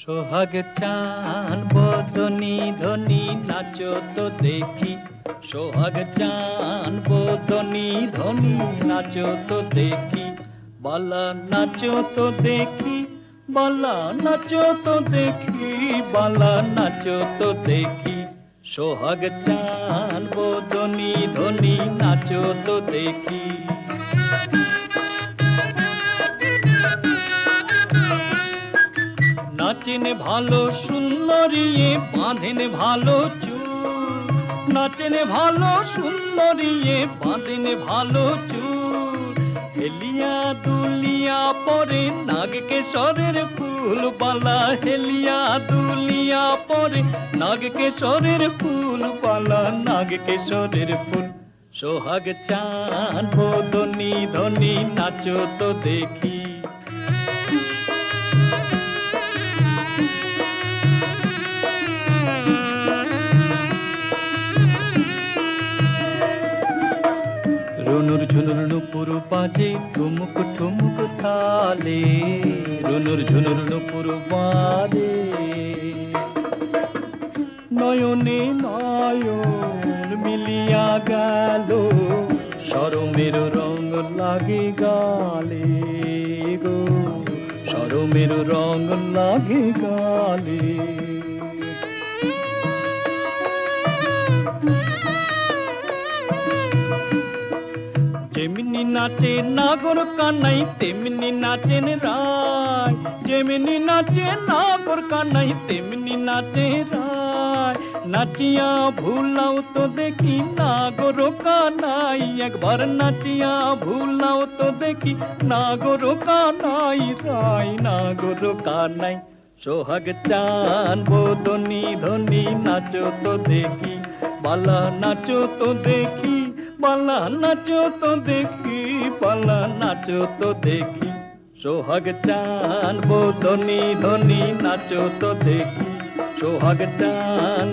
সোহাগ চান বদনি ধনি নাচো তো দেখি, সোহাগ চান বদনি ধনি নাচো তো দেখি, বালা নাচো তো দেখি, বালা নাচো তো দেখি, বালা নাচো তো দেখি। সোহাগ চান বদনি ধনি নাচো তো দেখি। নাচেন ভালো সুন্দরিয়ে বাঁধেন ভালো চুল, নাচেন ভালো সুন্দরিয়ে বাঁধেন ভালো চুল, হেলিয়া দুলিয়া পরে নাগ কেশরের ফুল বালা, হেলিয়া দুলিয়া পরে নাগ কেশরের ফুল বালা, নাগ কেশরের ফুল। সোহাগ চান বদনি ধনি নাচো তো দেখি। রুনুর ঝুনুর নুপুর বাজে ঠুমুক ঠুমুক তালে, রুনুর ঝুনুর নুপুর বাজে, নয়নে নয়ন মিলিয়া গেল, শরমের রং লাগে গালে গো, শরমের রং লাগে গালে। যেমনি নাচে নাগর কানাই তেমনি নাচেন রায়, যেমনি নাচে নাগর কানাই তেমনি নাচে রায়, নাচিয়া ভুলাও তো দেখি নাগর কানাই, একবার নাচিয়া ভুলাও তো দেখি নাগর কানাই রায়, নাগর কানাই। সোহাগ চান বদনি ধনি নাচো তো দেখি, বালা নাচো তো দেখি, বালা নাচো তো দেখি, বালা নাচো তো দেখি। সোহাগ চান বদনি ধনি নাচো তো দেখি, সোহাগ চান